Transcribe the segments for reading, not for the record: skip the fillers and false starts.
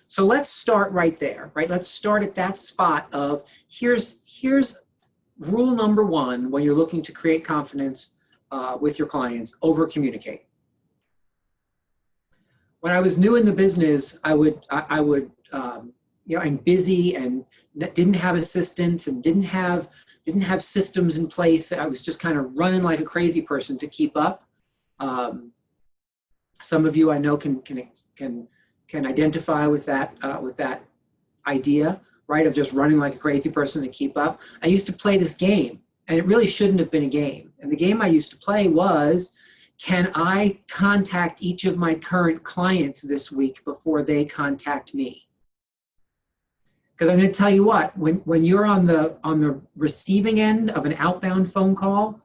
So let's start right there, right? Let's start at that spot of here's rule number one when you're looking to create confidence with your clients: over communicate. When I was new in the business, I would you know, I'm busy and didn't have assistants and didn't have systems in place. I was just kind of running like a crazy person to keep up. Some of you I know can identify with that idea, right? Of just running like a crazy person to keep up. I used to play this game, and it really shouldn't have been a game. And the game I used to play was, can I contact each of my current clients this week before they contact me? Because I'm going to tell you what, when you're on the receiving end of an outbound phone call,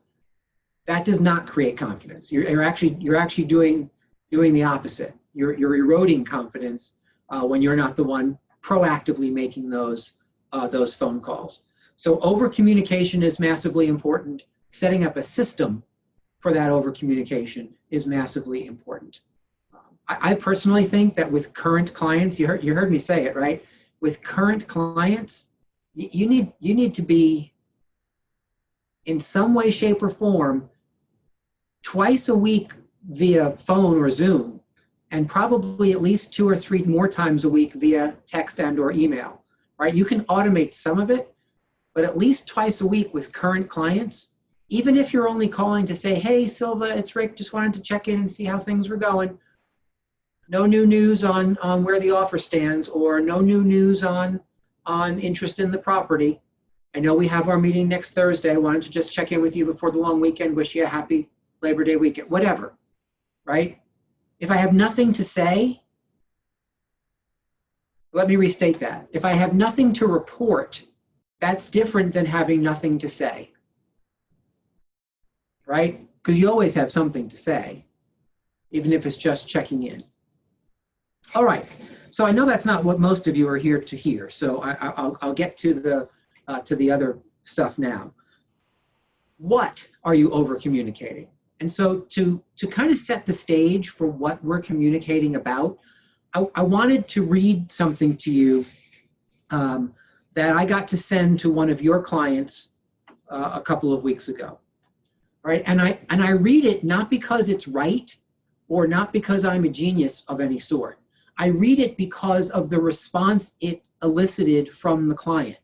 that does not create confidence. You're actually doing the opposite. You're eroding confidence when you're not the one proactively making those phone calls. So over communication is massively important. Setting up a system for that over communication is massively important. I personally think that with current clients, you heard me say it, right? With current clients, you need to be, in some way, shape, or form, twice a week via phone or Zoom, and probably at least 2 or 3 more times a week via text and or email, right? You can automate some of it, but at least twice a week with current clients, even if you're only calling to say, hey, Silva, it's Rick, just wanted to check in and see how things were going. No new news on where the offer stands, or no new news on interest in the property. I know we have our meeting next Thursday. I wanted to just check in with you before the long weekend. Wish you a happy Labor Day weekend, whatever, right? If I have nothing to say, let me restate that. If I have nothing to report, that's different than having nothing to say, right? Because you always have something to say, even if it's just checking in. All right, so I know that's not what most of you are here to hear, so I'll get to the other stuff now. What are you over communicating? And so to kind of set the stage for what we're communicating about, I wanted to read something to you that I got to send to one of your clients a couple of weeks ago, right? And I read it not because it's right or not because I'm a genius of any sort. I read it because of the response it elicited from the client,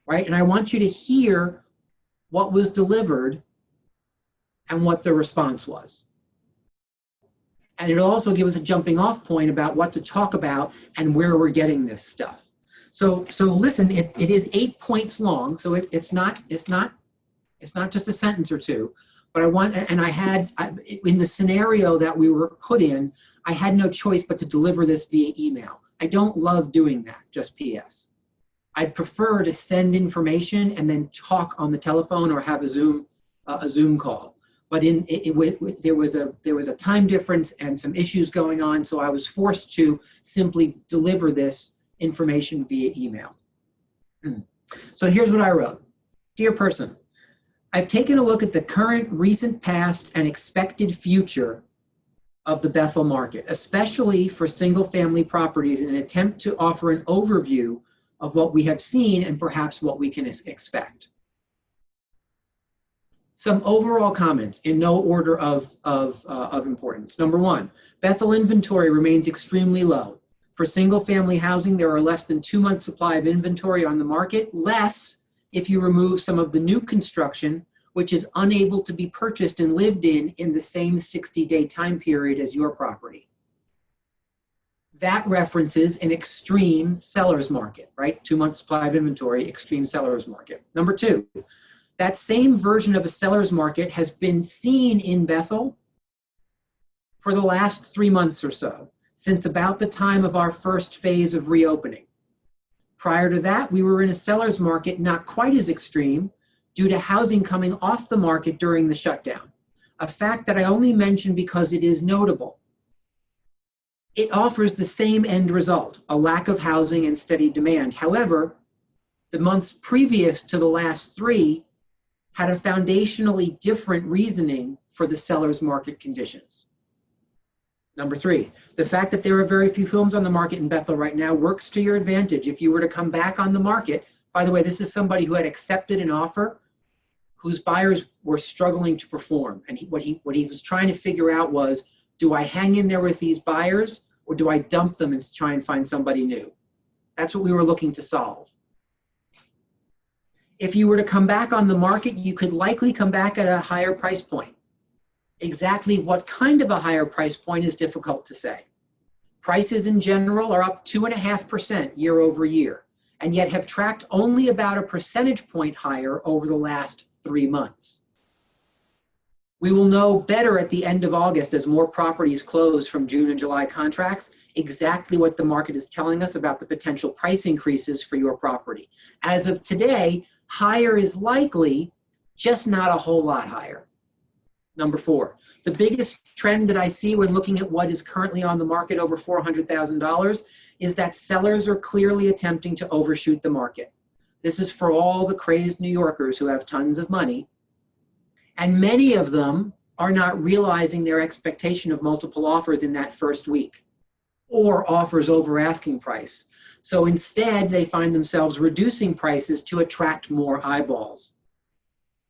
right? And I want you to hear what was delivered and what the response was. And it'll also give us a jumping off point about what to talk about and where we're getting this stuff. So listen, it is 8 points long, so it's not just a sentence or two. But in the scenario that we were put in, I had no choice but to deliver this via email. I don't love doing that, just PS. I'd prefer to send information and then talk on the telephone or have a Zoom call. But there was a time difference and some issues going on, so I was forced to simply deliver this information via email. So here's what I wrote. Dear person, I've taken a look at the current, recent past, and expected future of the Bethel market, especially for single-family properties, in an attempt to offer an overview of what we have seen and perhaps what we can expect. Some overall comments in no order of importance. Number one, Bethel inventory remains extremely low. For single-family housing, there are less than 2 months supply of inventory on the market, less if you remove some of the new construction, which is unable to be purchased and lived in the same 60-day time period as your property. That references an extreme seller's market, right? 2 months supply of inventory, extreme seller's market. Number two, that same version of a seller's market has been seen in Bethel for the last 3 months or so, since about the time of our first phase of reopening. Prior to that, we were in a seller's market not quite as extreme due to housing coming off the market during the shutdown, a fact that I only mention because it is notable. It offers the same end result, a lack of housing and steady demand. However, the months previous to the last 3 had a foundationally different reasoning for the seller's market conditions. Number three, the fact that there are very few homes on the market in Bethel right now works to your advantage. If you were to come back on the market, by the way, this is somebody who had accepted an offer whose buyers were struggling to perform. And what he was trying to figure out was, do I hang in there with these buyers or do I dump them and try and find somebody new? That's what we were looking to solve. If you were to come back on the market, you could likely come back at a higher price point. Exactly what kind of a higher price point is difficult to say. Prices in general are up 2.5% year over year, and yet have tracked only about a percentage point higher over the last 3 months. We will know better at the end of August as more properties close from June and July contracts exactly what the market is telling us about the potential price increases for your property. As of today, higher is likely, just not a whole lot higher. Number four, the biggest trend that I see when looking at what is currently on the market over $400,000 is that sellers are clearly attempting to overshoot the market. This is for all the crazed New Yorkers who have tons of money, and many of them are not realizing their expectation of multiple offers in that first week or offers over asking price. So instead, they find themselves reducing prices to attract more eyeballs.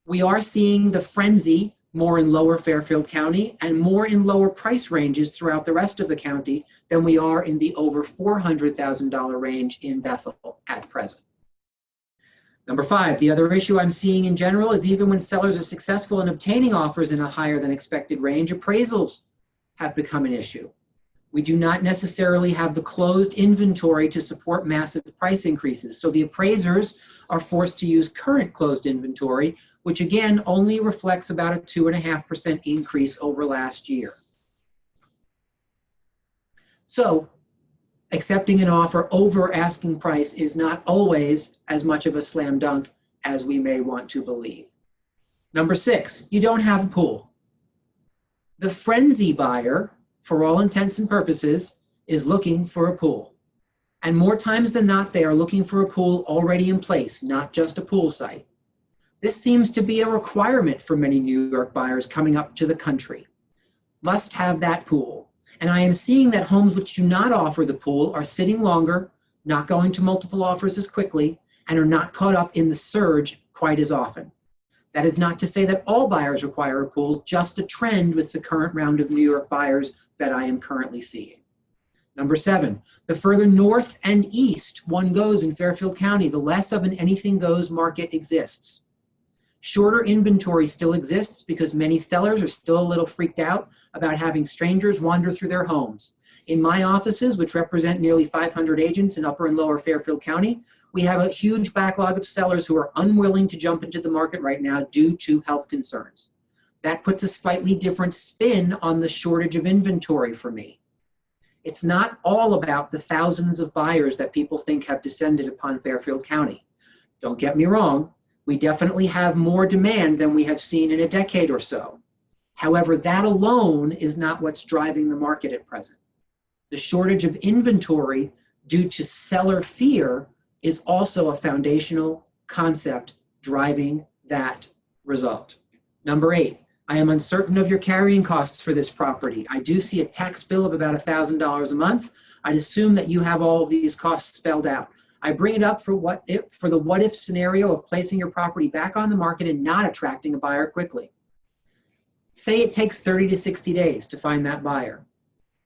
We are seeing the frenzy more in lower Fairfield County and more in lower price ranges throughout the rest of the county than we are in the over $400,000 range in Bethel at present. Number five, the other issue I'm seeing in general is even when sellers are successful in obtaining offers in a higher than expected range, appraisals have become an issue. We do not necessarily have the closed inventory to support massive price increases, so the appraisers are forced to use current closed inventory, which again only reflects about a 2.5% increase over last year. So accepting an offer over asking price is not always as much of a slam dunk as we may want to believe. Number six, you don't have a pool. The frenzy buyer, for all intents and purposes, is looking for a pool. And more times than not, they are looking for a pool already in place, not just a pool site. This seems to be a requirement for many New York buyers coming up to the country. Must have that pool. And I am seeing that homes which do not offer the pool are sitting longer, not going to multiple offers as quickly, and are not caught up in the surge quite as often. That is not to say that all buyers require a pool, just a trend with the current round of New York buyers that I am currently seeing. Number seven, the further north and east one goes in Fairfield County, the less of an anything goes market exists. Shorter inventory still exists because many sellers are still a little freaked out about having strangers wander through their homes. In my offices, which represent nearly 500 agents in Upper and Lower Fairfield County, we have a huge backlog of sellers who are unwilling to jump into the market right now due to health concerns. That puts a slightly different spin on the shortage of inventory for me. It's not all about the thousands of buyers that people think have descended upon Fairfield County. Don't get me wrong, we definitely have more demand than we have seen in a decade or so. However, that alone is not what's driving the market at present. The shortage of inventory due to seller fear is also a foundational concept driving that result. Number eight, I am uncertain of your carrying costs for this property. I do see a tax bill of about $1,000 a month. I'd assume that you have all of these costs spelled out. I bring it up for the what if scenario of placing your property back on the market and not attracting a buyer quickly. Say it takes 30 to 60 days to find that buyer.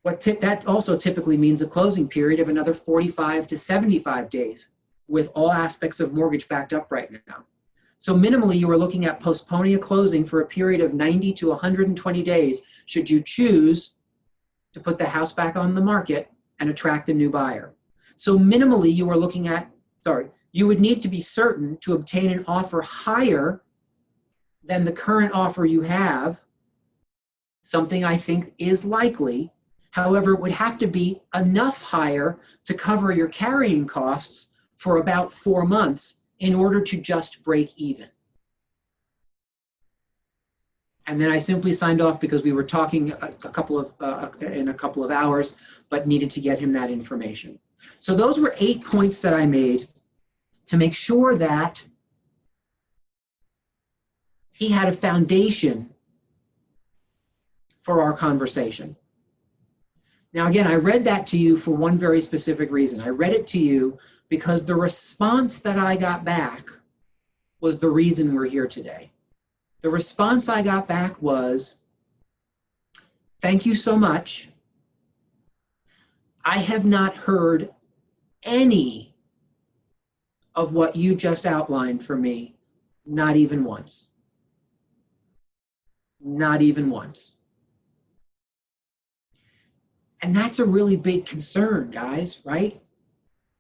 That also typically means a closing period of another 45 to 75 days with all aspects of mortgage backed up right now. So minimally, you are looking at postponing a closing for a period of 90 to 120 days should you choose to put the house back on the market and attract a new buyer. So minimally, you are looking at, you would need to be certain to obtain an offer higher than the current offer you have, something I think is likely. However, it would have to be enough higher to cover your carrying costs for about 4 months in order to just break even. And then I simply signed off because we were talking in a couple of hours, but needed to get him that information. So those were 8 points that I made to make sure that he had a foundation for our conversation. Now, again, I read that to you for one very specific reason. I read it to you because the response that I got back was the reason we're here today. The response I got back was, thank you so much. I have not heard any of what you just outlined for me, not even once. Not even once. And that's a really big concern, guys, right?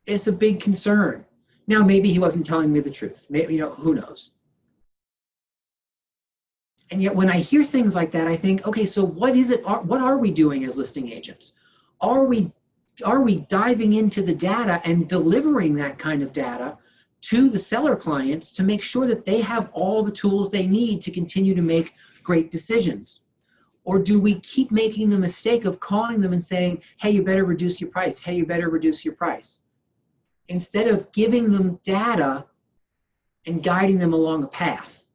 It's a big concern. Now, maybe he wasn't telling me the truth. Maybe, who knows? And yet when I hear things like that, I think, okay, so what is it? What are we doing as listing agents? Are we diving into the data and delivering that kind of data to the seller clients to make sure that they have all the tools they need to continue to make great decisions? Or do we keep making the mistake of calling them and saying, hey, you better reduce your price. Hey, you better reduce your price. Instead of giving them data and guiding them along a path.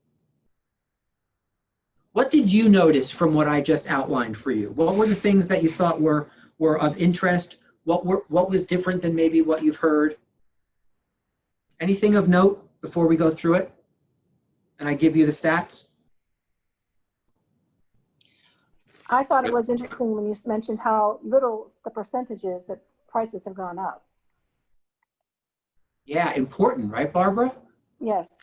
What did you notice from what I just outlined for you? What were the things that you thought were of interest? What was different than maybe what you've heard? Anything of note before we go through it? And I give you the stats? I thought it was interesting when you mentioned how little the percentage is that prices have gone up. Yeah, important, right, Barbara? Yes.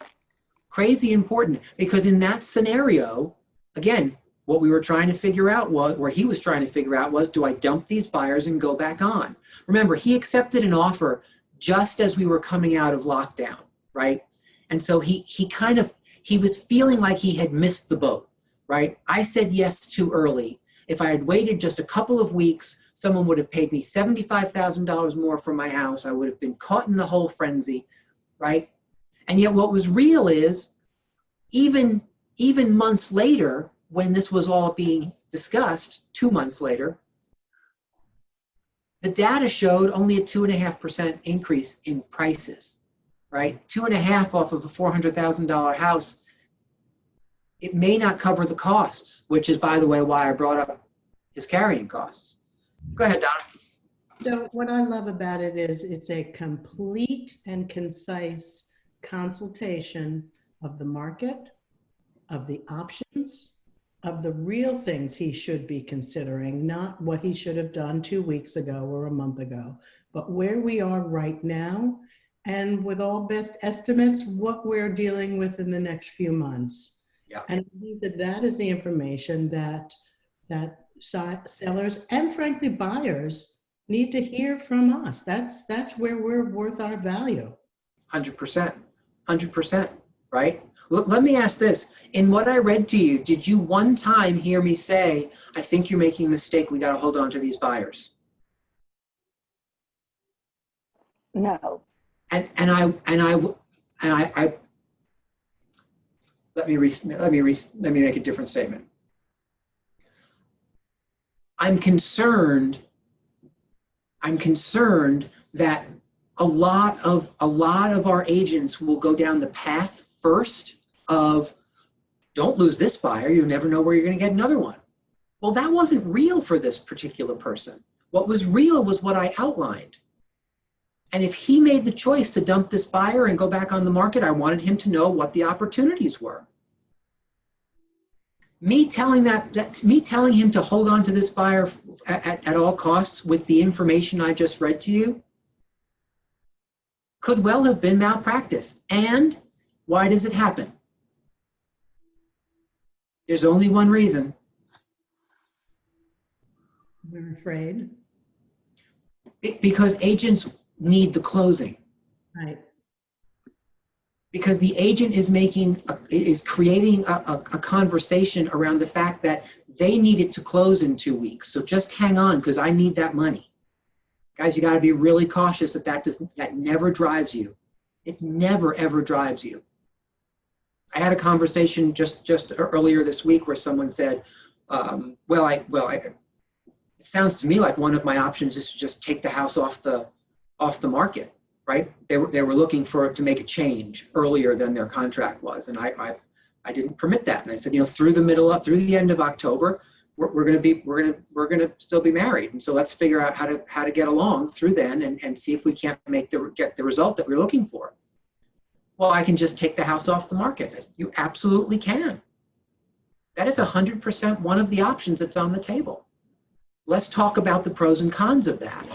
Crazy important, because in that scenario, again, what we were trying to figure out was, or he was trying to figure out was, do I dump these buyers and go back on? Remember, he accepted an offer just as we were coming out of lockdown, right? And so he was feeling like he had missed the boat, right? I said yes too early. If I had waited just a couple of weeks, someone would have paid me $75,000 more for my house. I would have been caught in the whole frenzy, right? And yet what was real is, even months later, when this was all being discussed, 2 months later, the data showed only a 2.5% increase in prices, right? 2.5 off of a $400,000 house. It may not cover the costs, which is, by the way, why I brought up his carrying costs. Go ahead, Donna. So what I love about it is it's a complete and concise consultation of the market, of the options, of the real things he should be considering, not what he should have done 2 weeks ago or a month ago, but where we are right now, and with all best estimates, what we're dealing with in the next few months. Yeah. And I believe that that is the information that sellers and frankly buyers need to hear from us. That's where we're worth our value. 100%, 100%, right? Let me ask this. In what I read to you, did you one time hear me say, I think you're making a mistake, we got to hold on to these buyers? No. And I let me make a different statement. I'm concerned that a lot of our agents will go down the path first of, don't lose this buyer, you never know where you're going to get another one. Well, that wasn't real for this particular person. What was real was what I outlined. And if he made the choice to dump this buyer and go back on the market, I wanted him to know what the opportunities were. Me telling him to hold on to this buyer at all costs with the information I just read to you could well have been malpractice. And why does it happen? There's only one reason. We're afraid. Because agents need the closing. Right. Because the agent is creating a conversation around the fact that they need it to close in 2 weeks. So just hang on, because I need that money. Guys, you got to be really cautious that never drives you. It never ever drives you. I had a conversation just earlier this week where someone said, it sounds to me like one of my options is to just take the house off the market, right? They were looking to make a change earlier than their contract was, and I didn't permit that. And I said, through the end of October, we're gonna still be married, and so let's figure out how to get along through then, and see if we can't get the result that we're looking for. Well, I can just take the house off the market. You absolutely can. That is 100% one of the options that's on the table. Let's talk about the pros and cons of that.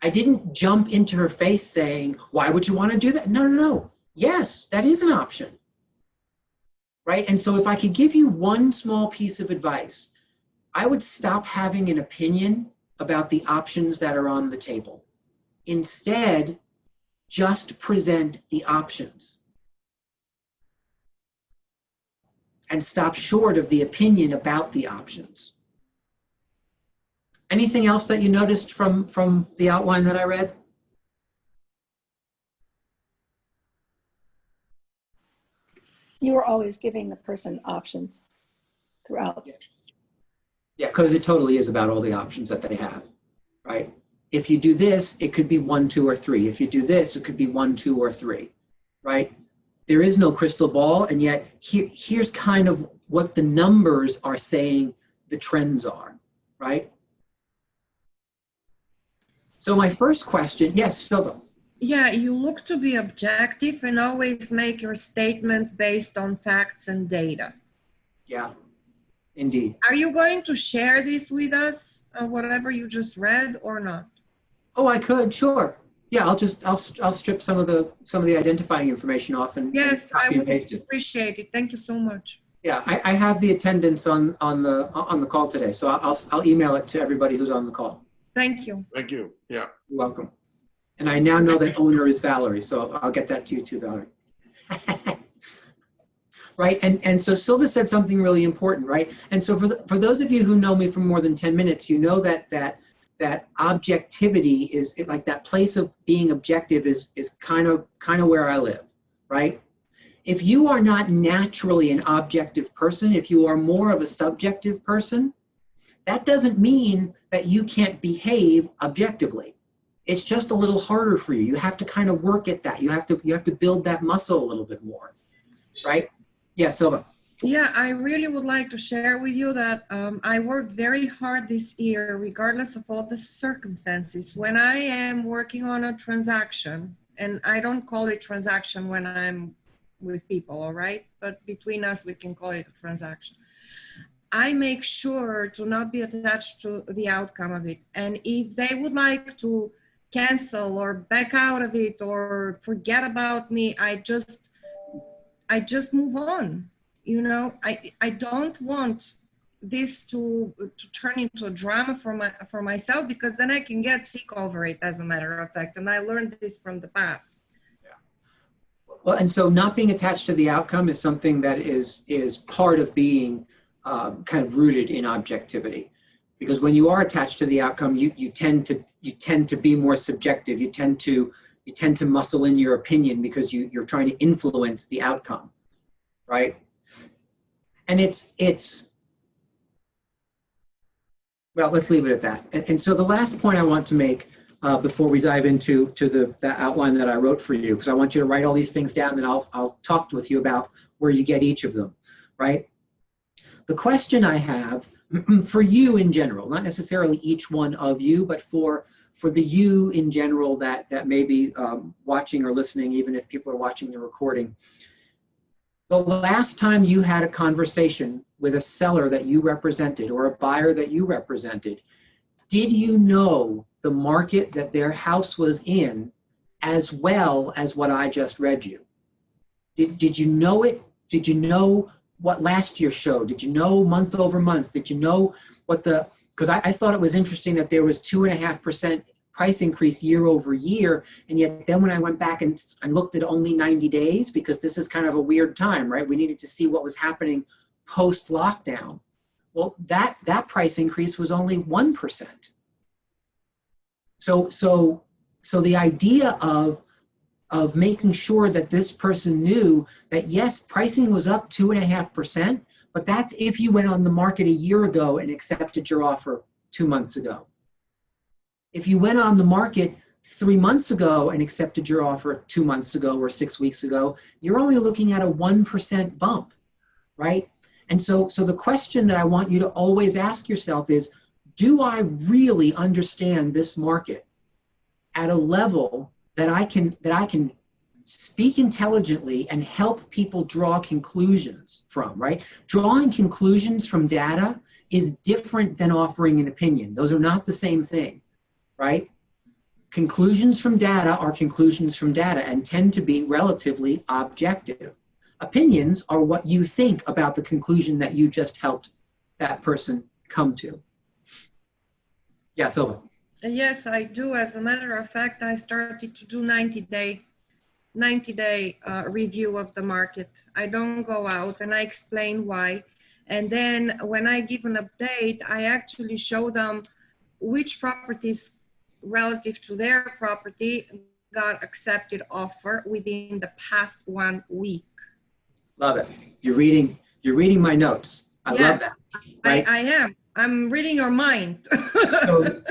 I didn't jump into her face saying, why would you want to do that? No, no, no. Yes, that is an option. Right? And so if I could give you one small piece of advice, I would stop having an opinion about the options that are on the table. Instead, just present the options. And stop short of the opinion about the options. Anything else that you noticed from the outline that I read? You were always giving the person options throughout. Yeah, because it totally is about all the options that they have, right? If you do this, it could be 1, 2, or 3. If you do this, it could be 1, 2, or 3, right? There is no crystal ball, and yet here's kind of what the numbers are saying the trends are, right? So my first question, yes, Silva. Yeah, you look to be objective and always make your statements based on facts and data. Yeah, indeed. Are you going to share this with us, whatever you just read, or not? Oh, I could, sure. Yeah, I'll strip some of the identifying information off and Yes, copy I and would paste it. appreciate it. Thank you so much. Yeah, I have the attendance on the call today, so I'll email it to everybody who's on the call. Thank you. Thank you. Yeah. You're welcome. And I now know that owner is Valerie, so I'll get that to you too, Valerie. Right, and so Silva said something really important, right? And so for those of you who know me for more than 10 minutes, you know that objectivity is like that place of being objective is kind of where I live, right? If you are not naturally an objective person, if you are more of a subjective person, that doesn't mean that you can't behave objectively. It's just a little harder for you. You have to kind of work at that. You have to build that muscle a little bit more, right? Yeah, Silva. Yeah, I really would like to share with you that I worked very hard this year, regardless of all the circumstances. When I am working on a transaction, and I don't call it transaction when I'm with people, all right? But between us, we can call it a transaction. I make sure to not be attached to the outcome of it. And if they would like to cancel or back out of it or forget about me, I just move on. You know, I don't want this to turn into a drama for myself, because then I can get sick over it, as a matter of fact. And I learned this from the past. Well, and so not being attached to the outcome is something that is part of being kind of rooted in objectivity, because when you are attached to the outcome, you tend to be more subjective. You tend to muscle in your opinion because you're trying to influence the outcome, right? And it's well, let's leave it at that. And so the last point I want to make before we dive into the outline that I wrote for you, because I want you to write all these things down, and I'll talk with you about where you get each of them, right? The question I have for you in general, not necessarily each one of you, but for the you in general that may be watching or listening, even if people are watching the recording. The last time you had a conversation with a seller that you represented or a buyer that you represented, did you know the market that their house was in as well as what I just read you? Did you know it? Did you know what last year showed? Did you know month over month? Did you know what because I thought it was interesting that there was 2.5% price increase year over year. And yet then when I went back and looked at only 90 days, because this is kind of a weird time, right? We needed to see what was happening post lockdown. Well, that price increase was only 1%. So the idea of making sure that this person knew that yes, pricing was up 2.5%, but that's if you went on the market a year ago and accepted your offer 2 months ago. If you went on the market 3 months ago and accepted your offer 2 months ago or 6 weeks ago, you're only looking at a 1% bump, right? And so the question that I want you to always ask yourself is, do I really understand this market at a level that I can speak intelligently and help people draw conclusions from, right? Drawing conclusions from data is different than offering an opinion. Those are not the same thing, right? Conclusions from data are conclusions from data and tend to be relatively objective. Opinions are what you think about the conclusion that you just helped that person come to. Yeah, Silva. Yes, I do. As a matter of fact, I started to do 90-day review of the market. I don't go out, and I explain why. And then when I give an update, I actually show them which properties relative to their property got accepted offer within the past 1 week. Love it. You're reading my notes. I love that. Right? I am. I'm reading your mind.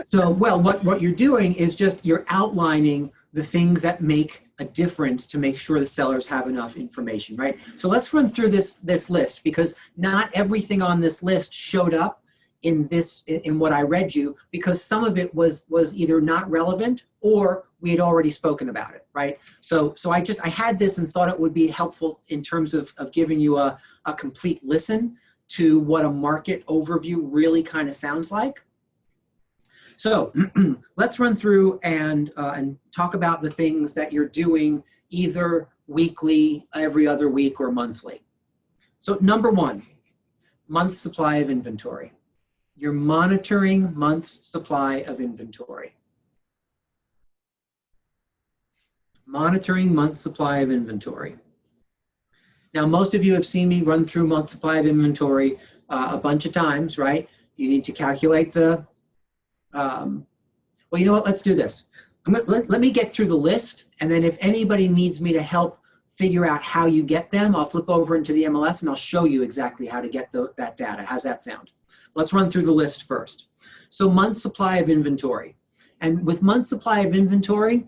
So well, what you're doing is just you're outlining the things that make a difference to make sure the sellers have enough information, right? So let's run through this list, because not everything on this list showed up in what I read you, because some of it was either not relevant or we had already spoken about it, right? So I had this and thought it would be helpful in terms of giving you a complete listen to what a market overview really kind of sounds like. So let's run through and talk about the things that you're doing either weekly, every other week, or monthly. So number one, month supply of inventory. You're monitoring month's supply of inventory. Monitoring month's supply of inventory. Now, most of you have seen me run through month supply of inventory a bunch of times, right? You need to calculate the, well, you know what, let's do this. Let me get through the list, and then if anybody needs me to help figure out how you get them, I'll flip over into the MLS and I'll show you exactly how to get that data. How's that sound? Let's run through the list first. So month supply of inventory. And with month supply of inventory,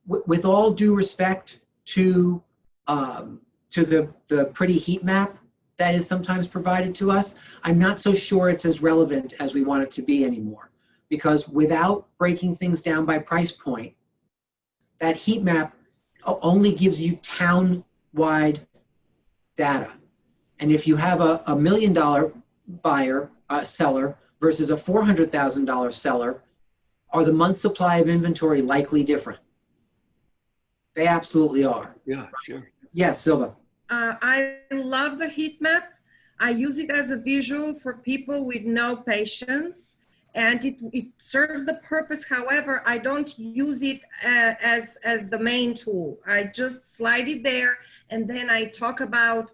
with all due respect to the pretty heat map that is sometimes provided to us, I'm not so sure it's as relevant as we want it to be anymore. Because without breaking things down by price point, that heat map only gives you town-wide data. And if you have a $1 million buyer, seller, versus a $400,000 seller, are the month supply of inventory likely different? They absolutely are. Yeah, sure. Yes, Silva. I love the heat map. I use it as a visual for people with no patience, and it serves the purpose. However, I don't use it as the main tool. I just slide it there, and then I talk about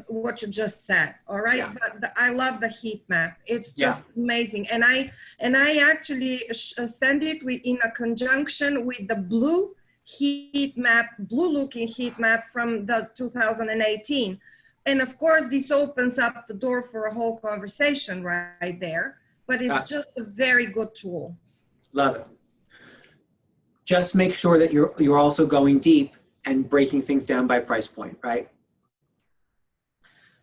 what you just said. All right. Yeah. But I love the heat map. It's just amazing. And I actually send it in a conjunction with the blue heat map, blue looking heat map from the 2018. And of course, this opens up the door for a whole conversation right there, but it's just a very good tool. Love it. Just make sure that you're also going deep and breaking things down by price point, right?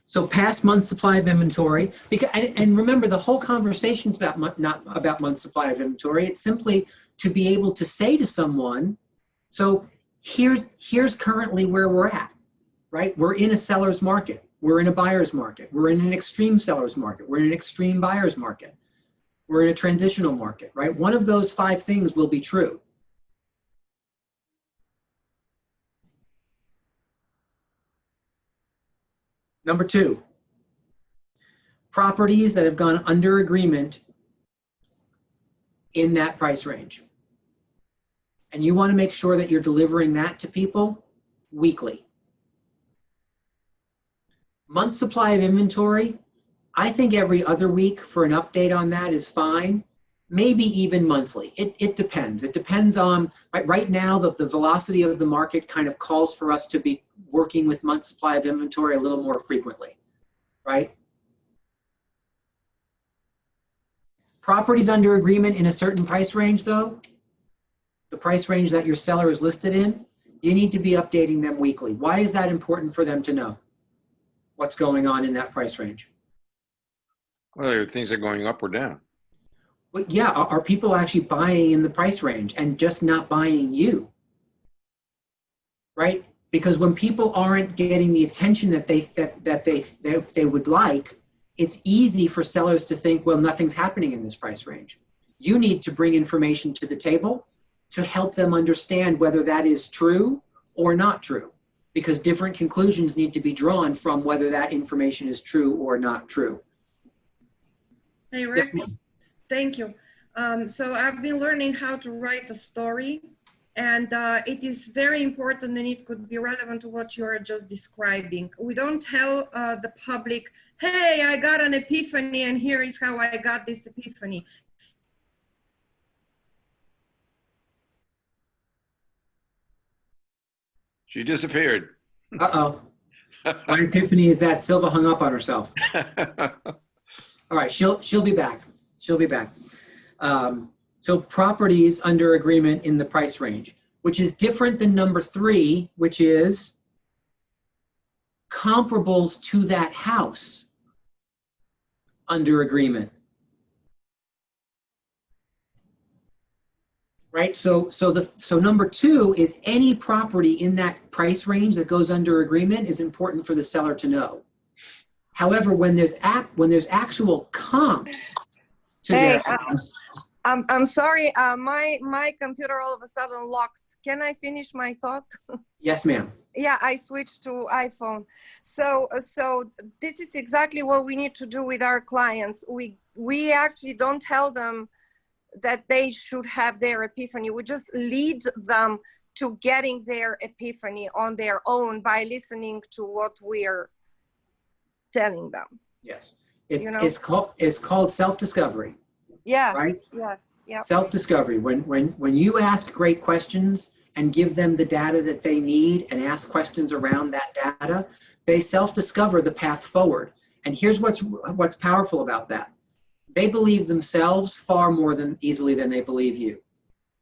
So past month supply of inventory, and remember, the whole conversation is not about month supply of inventory. It's simply to be able to say to someone, so here's currently where we're at, right? We're in a seller's market. We're in a buyer's market. We're in an extreme seller's market. We're in an extreme buyer's market. We're in a transitional market, right? One of those 5 things will be true. Number 2, properties that have gone under agreement in that price range. And you want to make sure that you're delivering that to people weekly. Month supply of inventory, I think every other week for an update on that is fine. Maybe even monthly. It depends. It depends on, right now, the velocity of the market kind of calls for us to be working with month supply of inventory a little more frequently, right? Properties under agreement in a certain price range, though, the price range that your seller is listed in, you need to be updating them weekly. Why is that important for them to know? what's going on in that price range. Well, things are going up or down. But yeah, are people actually buying in the price range and just not buying you? Right? Because when people aren't getting the attention that they would like, it's easy for sellers to think, well, nothing's happening in this price range. You need to bring information to the table to help them understand whether that is true or not true, because different conclusions need to be drawn from whether that information is true or not true. Hey, Rick. Yes, ma'am. Thank you. So I've been learning how to write a story, and it is very important, and it could be relevant to what you are just describing. We don't tell the public, hey, I got an epiphany, and here is how I got this epiphany. She disappeared. Uh-oh. My epiphany is that Silva hung up on herself. All right, she'll be back. She'll be back. So properties under agreement in the price range, which is different than number 3, which is comparables to that house under agreement. Right? So number 2 is any property in that price range that goes under agreement is important for the seller to know. However, when there's actual comps to their house. I'm sorry, my computer all of a sudden locked. Can I finish my thought? Yes, ma'am. Yeah, I switched to iPhone. So this is exactly what we need to do with our clients. We actually don't tell them that they should have their epiphany. We just lead them to getting their epiphany on their own by listening to what we're telling them. Yes. You know? It's called self-discovery. Yes, right? Yes, yeah. Self-discovery. When you ask great questions and give them the data that they need and ask questions around that data, they self-discover the path forward. And here's what's powerful about that. They believe themselves far more easily than they believe you.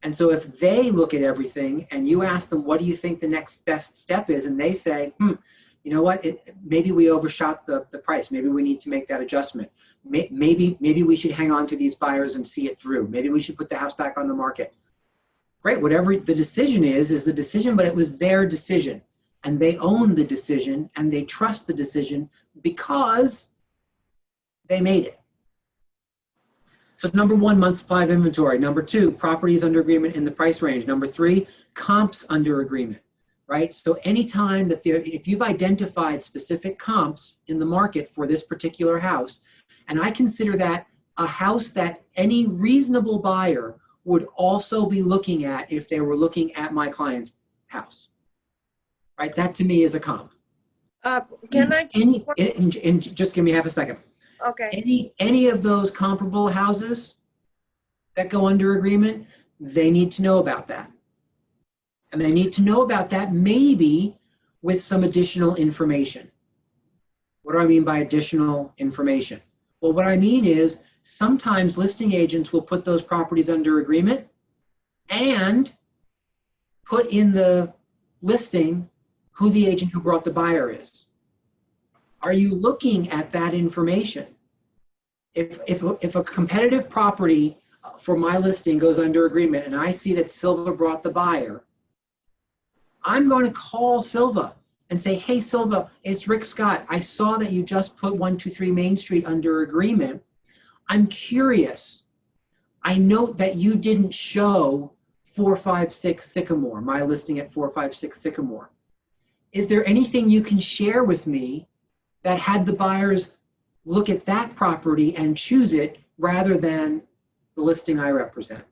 And so if they look at everything and you ask them, what do you think the next best step is? And they say, you know what, maybe we overshot the price. Maybe we need to make that adjustment. Maybe we should hang on to these buyers and see it through. Maybe we should put the house back on the market. Great, whatever the decision is the decision, but it was their decision. And they own the decision and they trust the decision because they made it. So number 1, month supply of inventory. Number 2, properties under agreement in the price range. Number 3, comps under agreement, right? So anytime that if you've identified specific comps in the market for this particular house, and I consider that a house that any reasonable buyer would also be looking at if they were looking at my client's house, right? That to me is a comp. Can I? Just give me half a second. Okay. Any of those comparable houses that go under agreement, they need to know about that. And they need to know about that maybe with some additional information. What do I mean by additional information? Well, what I mean is sometimes listing agents will put those properties under agreement and put in the listing who the agent who brought the buyer is. Are you looking at that information? If a competitive property for my listing goes under agreement and I see that Silva brought the buyer, I'm going to call Silva and say, hey, Silva, it's Rick Scott. I saw that you just put 123 Main Street under agreement. I'm curious. I note that you didn't show 456 Sycamore, my listing at 456 Sycamore. Is there anything you can share with me that had the buyers look at that property and choose it rather than the listing I represent?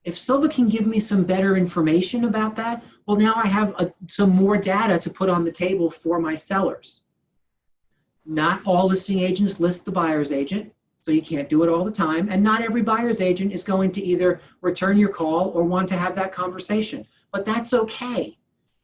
If Silva can give me some better information about that, well, now I have some more data to put on the table for my sellers. Not all listing agents list the buyer's agent, so you can't do it all the time. And not every buyer's agent is going to either return your call or want to have that conversation. But that's okay,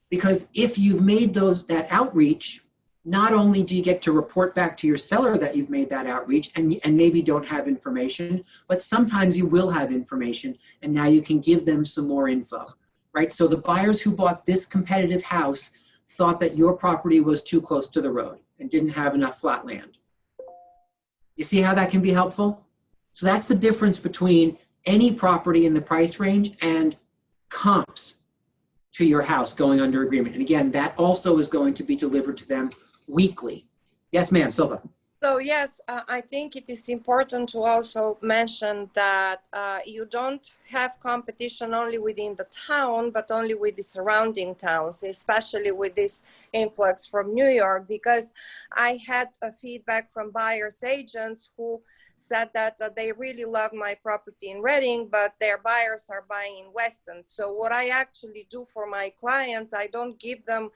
because if you've made that outreach, not only do you get to report back to your seller that you've made that outreach and maybe don't have information, but sometimes you will have information and now you can give them some more info, right? So the buyers who bought this competitive house thought that your property was too close to the road. and didn't have enough flat land. You see how that can be helpful? So that's the difference between any property in the price range and comps to your house going under agreement. And again, that also is going to be delivered to them weekly. Yes, ma'am, Silva. So yes, I think it is important to also mention that you don't have competition only within the town, but only with the surrounding towns, especially with this influx from New York, because I had a feedback from buyers agents who said that they really love my property in Reading, but their buyers are buying in Weston. So what I actually do for my clients, I don't give them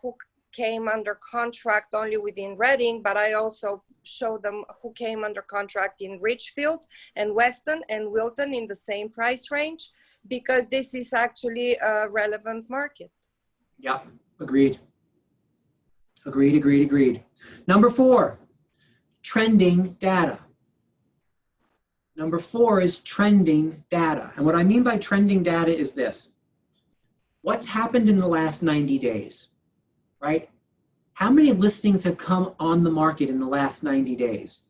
who came under contract only within Reading, but I also show them who came under contract in Richfield and Weston and Wilton in the same price range, because this is actually a relevant market. Yeah, agreed. Agreed. Number 4, trending data. Number 4 is trending data. And what I mean by trending data is this. What's happened in the last 90 days? Right? How many listings have come on the market in the last 90 days?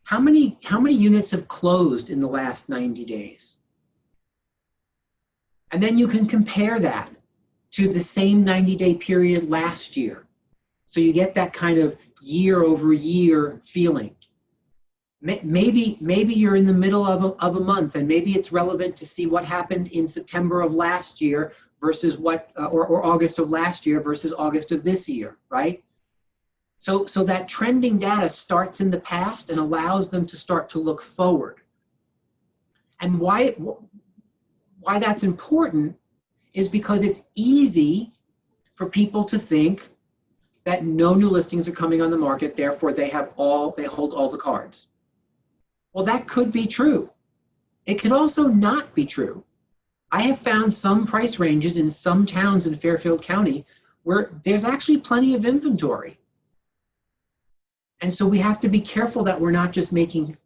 How many units have closed in the last 90 days? And then you can compare that to the same 90-day period last year. So you get that kind of year over year feeling. Maybe you're in the middle of a month, and maybe it's relevant to see what happened in September of last year versus or August of last year versus August of this year, right? So that trending data starts in the past and allows them to start to look forward. And why that's important is because it's easy for people to think that no new listings are coming on the market, therefore they hold all the cards. Well, that could be true. It could also not be true. I have found some price ranges in some towns in Fairfield County where there's actually plenty of inventory. And so we have to be careful that we're not just making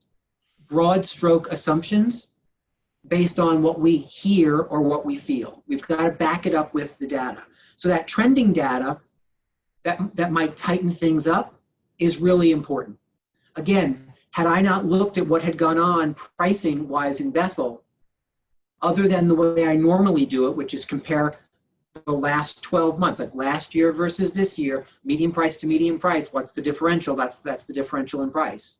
broad stroke assumptions based on what we hear or what we feel. We've got to back it up with the data. So that trending data that might tighten things up is really important. Again, had I not looked at what had gone on pricing wise in Bethel, other than the way I normally do it, which is compare the last 12 months, like last year versus this year, median price to median price, what's the differential? That's the differential in price.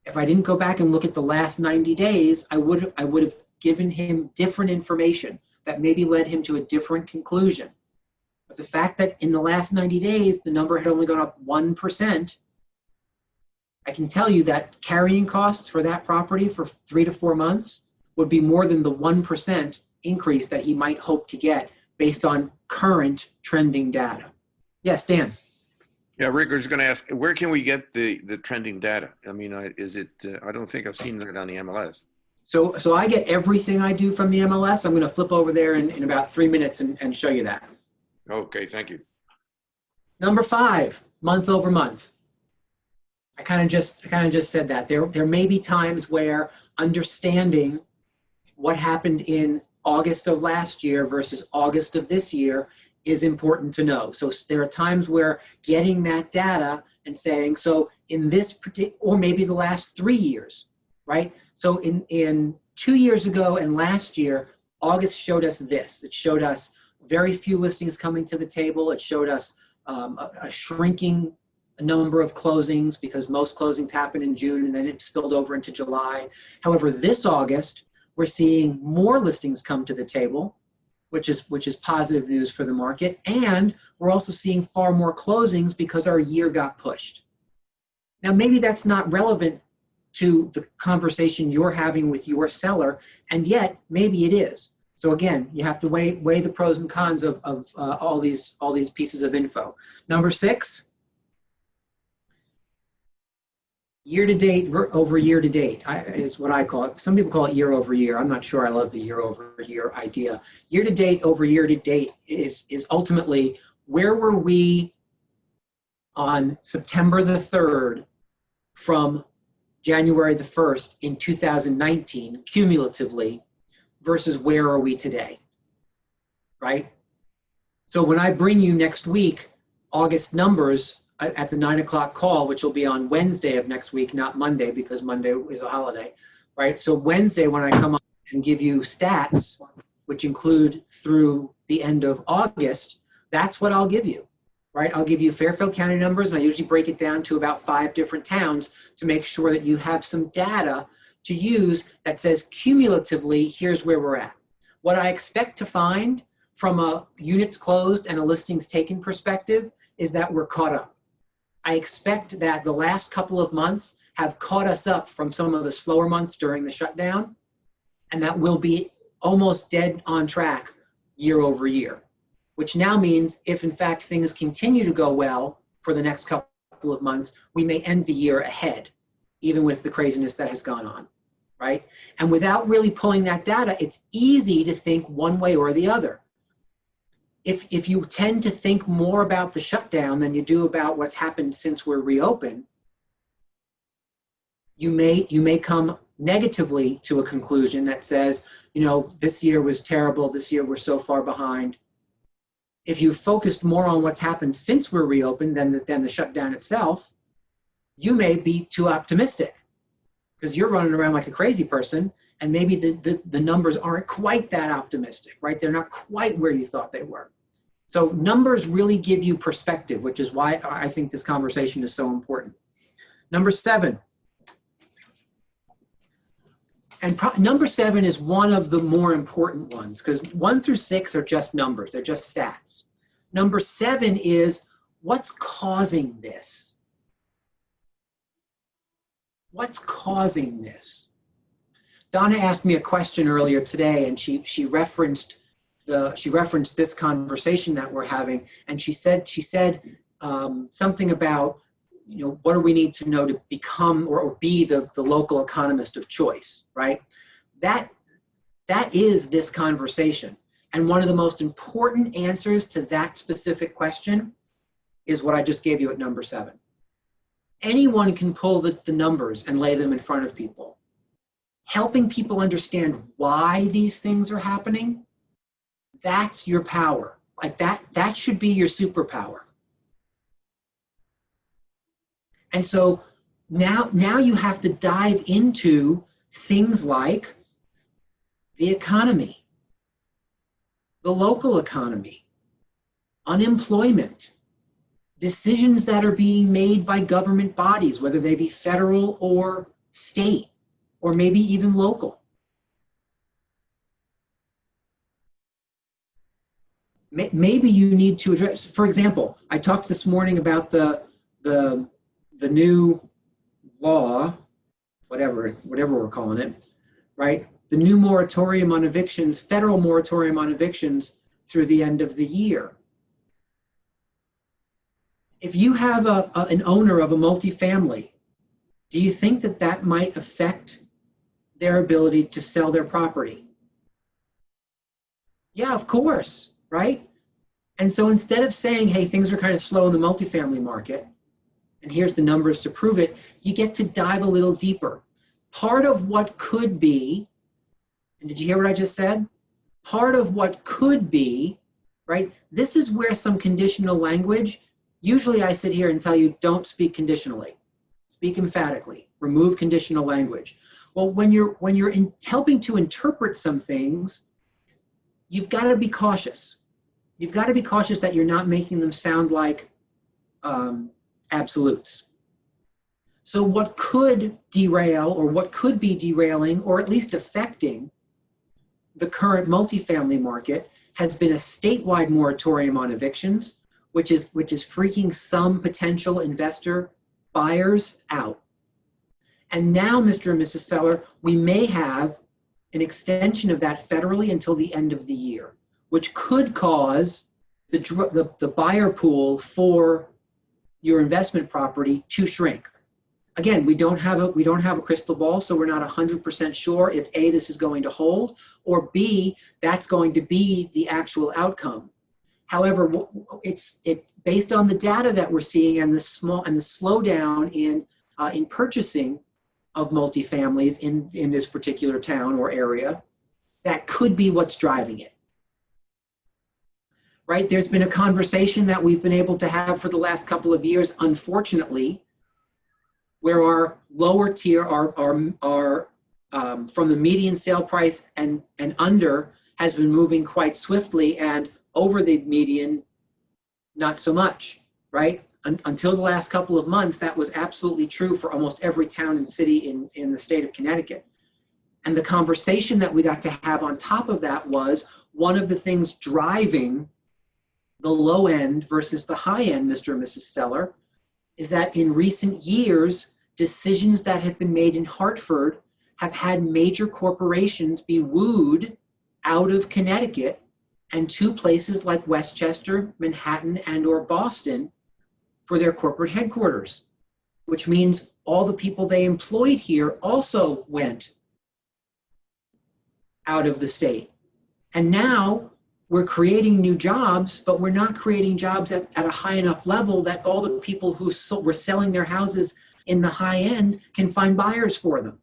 If I didn't go back and look at the last 90 days, I would have given him different information that maybe led him to a different conclusion. But the fact that in the last 90 days, the number had only gone up 1%, I can tell you that carrying costs for that property for 3 to 4 months would be more than the 1% increase that he might hope to get based on current trending data. Yes, Dan. Yeah, Rick, I was going to ask, where can we get the trending data? I mean, I don't think I've seen that on the MLS. So I get everything I do from the MLS. I'm going to flip over there in about 3 minutes and show you that. Okay, thank you. Number 5, month over month. I kind of just said that. There may be times where understanding what happened in August of last year versus August of this year is important to know. So there are times where getting that data and saying, so in this particular, or maybe the last 3 years, right? So in 2 years ago and last year, August showed us this. It showed us very few listings coming to the table. It showed us a shrinking number of closings because most closings happen in June and then it spilled over into July. However, this August, we're seeing more listings come to the table, which is positive news for the market. And we're also seeing far more closings because our year got pushed. Now, maybe that's not relevant to the conversation you're having with your seller, and yet maybe it is. So again, you have to weigh the pros and cons of all these pieces of info. Number 6, year to date over year to date is what I call it. Some people call it year over year. I'm not sure I love the year over year idea. Year to date over year to date is ultimately where were we on September the 3rd from January the 1st in 2019 cumulatively versus where are we today, right? So when I bring you next week August numbers, at the 9 o'clock call, which will be on Wednesday of next week, not Monday, because Monday is a holiday, right? So Wednesday, when I come up and give you stats, which include through the end of August, that's what I'll give you, right? I'll give you Fairfield County numbers, and I usually break it down to about 5 different towns to make sure that you have some data to use that says cumulatively, here's where we're at. What I expect to find from a units closed and a listings taken perspective is that we're caught up. I expect that the last couple of months have caught us up from some of the slower months during the shutdown, and that we'll be almost dead on track year over year, which now means if in fact things continue to go well for the next couple of months, we may end the year ahead, even with the craziness that has gone on, right? And without really pulling that data, it's easy to think one way or the other. If you tend to think more about the shutdown than you do about what's happened since we're reopened, you may come negatively to a conclusion that says, you know, this year was terrible, this year we're so far behind. If you focused more on what's happened since we're reopened than the shutdown itself, you may be too optimistic because you're running around like a crazy person, and maybe the numbers aren't quite that optimistic, right? They're not quite where you thought they were. So numbers really give you perspective, which is why I think this conversation is so important. Number 7. And number 7 is one of the more important ones because 1 through 6 are just numbers. They're just stats. Number 7 is what's causing this? What's causing this? Donna asked me a question earlier today, and she referenced this conversation that we're having, and she said something about, you know, what do we need to know to become or be the local economist of choice, right? That is this conversation. And one of the most important answers to that specific question is what I just gave you at number 7. Anyone can pull the numbers and lay them in front of people. Helping people understand why these things are happening, that's your power. Like that should be your superpower. And so now you have to dive into things like the economy, the local economy, unemployment, decisions that are being made by government bodies, whether they be federal or state, or maybe even local. Maybe you need to address, for example, I talked this morning about the new law, whatever we're calling it, right? The new moratorium on evictions, federal moratorium on evictions through the end of the year. If you have an owner of a multifamily, do you think that might affect their ability to sell their property? Yeah, of course, right? And so instead of saying, hey, things are kind of slow in the multifamily market, and here's the numbers to prove it, you get to dive a little deeper. Part of what could be, and did you hear what I just said? Part of what could be, right? This is where some conditional language, usually I sit here and tell you, don't speak conditionally. Speak emphatically, remove conditional language. Well, when you're helping to interpret some things, you've got to be cautious. You've got to be cautious that you're not making them sound like absolutes. So what could derail, or what could be derailing, or at least affecting the current multifamily market has been a statewide moratorium on evictions, which is freaking some potential investor buyers out. And now, Mr. and Mrs. Seller, we may have an extension of that federally until the end of the year, which could cause the buyer pool for your investment property to shrink. Again, we don't have a crystal ball, so we're not 100% sure if A, this is going to hold, or B, that's going to be the actual outcome. However, it's based on the data that we're seeing and the slowdown in purchasing of multifamilies in this particular town or area, that could be what's driving it. right? There's been a conversation that we've been able to have for the last couple of years, unfortunately, where our lower tier are from the median sale price and under has been moving quite swiftly, and over the median, not so much, right? Until the last couple of months, that was absolutely true for almost every town and city in the state of Connecticut. And the conversation that we got to have on top of that was one of the things driving the low end versus the high end, Mr. and Mrs. Seller, is that in recent years, decisions that have been made in Hartford have had major corporations be wooed out of Connecticut and to places like Westchester, Manhattan, and or Boston for their corporate headquarters, which means all the people they employed here also went out of the state. And now we're creating new jobs, but we're not creating jobs at a high enough level that all the people who were selling their houses in the high end can find buyers for them.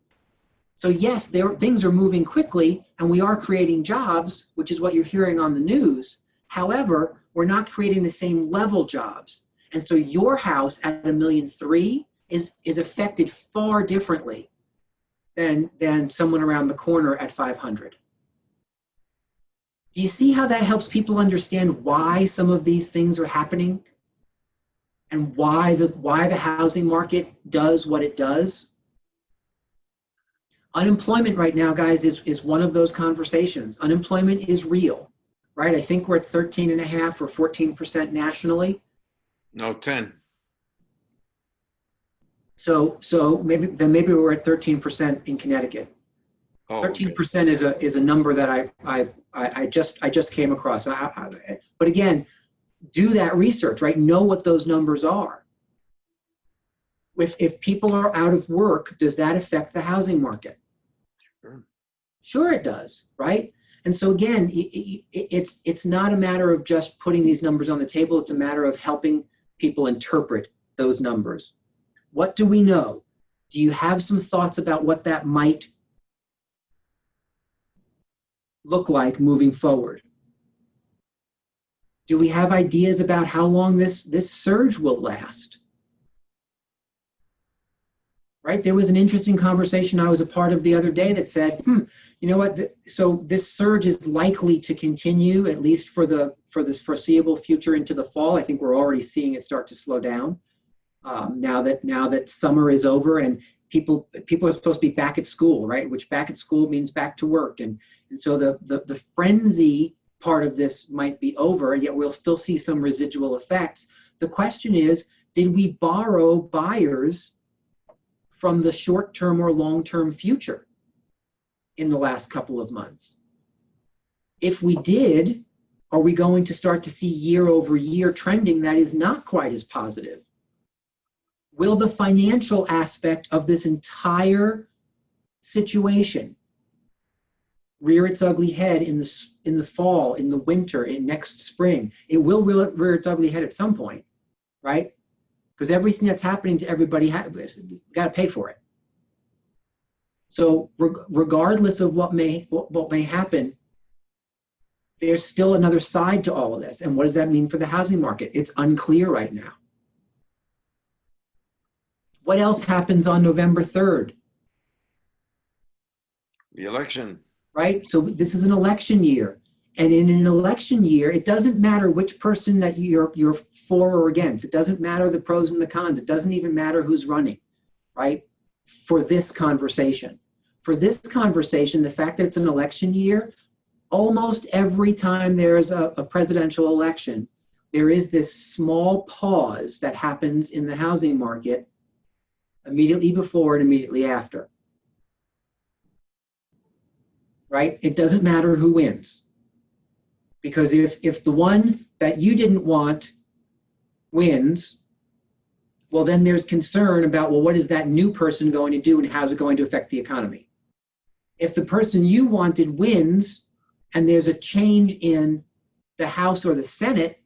So yes, things are moving quickly and we are creating jobs, which is what you're hearing on the news. However, we're not creating the same level jobs. And so your house at $1.3 million is affected far differently than someone around the corner at 500. Do you see how that helps people understand why some of these things are happening and why the housing market does what it does? Unemployment right now, guys, is one of those conversations. Unemployment is real, right? I think we're at 13.5 or 14% nationally. No, 10. So maybe we're at 13% in Connecticut. Oh, 13% is a number that I just came across. But again, do that research, right? Know what those numbers are. If people are out of work, does that affect the housing market? Sure it does, right? And so again, it's not a matter of just putting these numbers on the table. It's a matter of helping people interpret those numbers. What do we know? Do you have some thoughts about what that might look like moving forward? Do we have ideas about how long this surge will last? Right? There was an interesting conversation I was a part of the other day that said, you know what? So this surge is likely to continue at least for this foreseeable future into the fall. I think we're already seeing it start to slow down now that summer is over and people are supposed to be back at school, right? Which back at school means back to work, and so the frenzy part of this might be over, yet we'll still see some residual effects. The question is, did we borrow buyers from the short-term or long-term future in the last couple of months? If we did, are we going to start to see year-over-year trending that is not quite as positive? Will the financial aspect of this entire situation rear its ugly head in the fall, in the winter, in next spring? It will rear its ugly head at some point, right? Because everything that's happening to everybody, we got to pay for it. So regardless of what may happen, there's still another side to all of this. And what does that mean for the housing market? It's unclear right now. What else happens on November 3rd? The election. Right? So this is an election year. And in an election year, it doesn't matter which person that you're for or against. It doesn't matter the pros and the cons. It doesn't even matter who's running, right? For this conversation. For this conversation, the fact that it's an election year, almost every time there's a presidential election, there is this small pause that happens in the housing market immediately before and immediately after. Right? It doesn't matter who wins. Because if the one that you didn't want wins, well, then there's concern about, well, what is that new person going to do and how's it going to affect the economy? If the person you wanted wins and there's a change in the House or the Senate,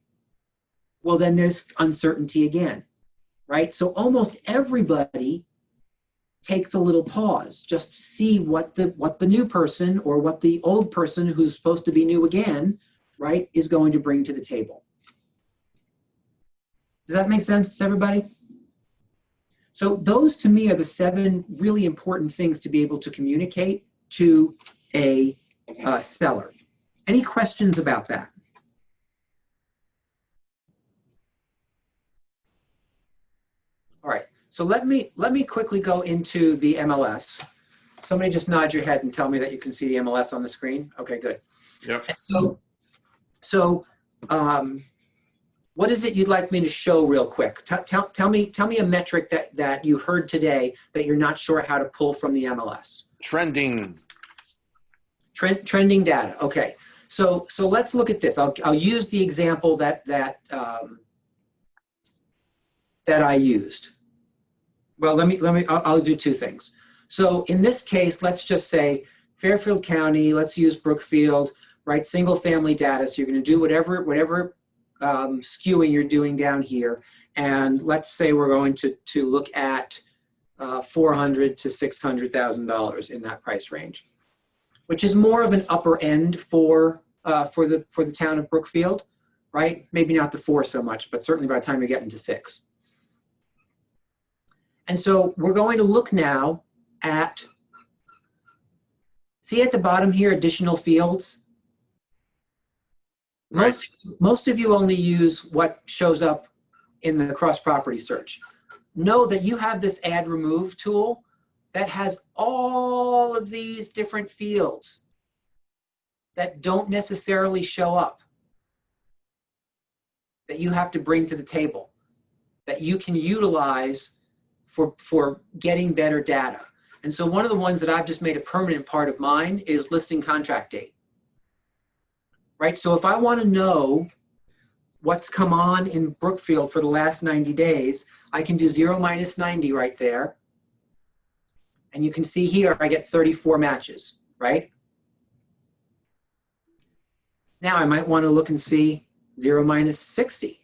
well, then there's uncertainty again, right? So almost everybody takes a little pause just to see what the new person or what the old person who's supposed to be new again, right, is going to bring to the table. Does that make sense to everybody? So those to me are the 7 really important things to be able to communicate to a seller. Any questions about that? All right, so let me quickly go into the MLS. Somebody just nod your head and tell me that you can see the MLS on the screen. Okay, good. Yep. And so what is it you'd like me to show real quick? Tell me a metric that you heard today that you're not sure how to pull from the MLS. Trending. Trending data. Okay. So let's look at this. I'll use the example that I used. Well, I'll do 2 things. So in this case, let's just say Fairfield County, let's use Brookfield, right? Single family data. So you're going to do whatever skewing you're doing down here. And let's say we're going to look at $400,000 to $600,000 in that price range, which is more of an upper end for the town of Brookfield, right? Maybe not the 4 so much, but certainly by the time you get into 6. And so we're going to look now at, see at the bottom here, additional fields. Most of you only use what shows up in the cross-property search. Know that you have this add remove tool that has all of these different fields that don't necessarily show up, that you have to bring to the table, that you can utilize for getting better data. And so one of the ones that I've just made a permanent part of mine is listing contract date. Right, so if I want to know what's come on in Brookfield for the last 90 days, I can do 0 minus 90 right there. And you can see here, I get 34 matches, right? Now I might want to look and see 0 minus 60.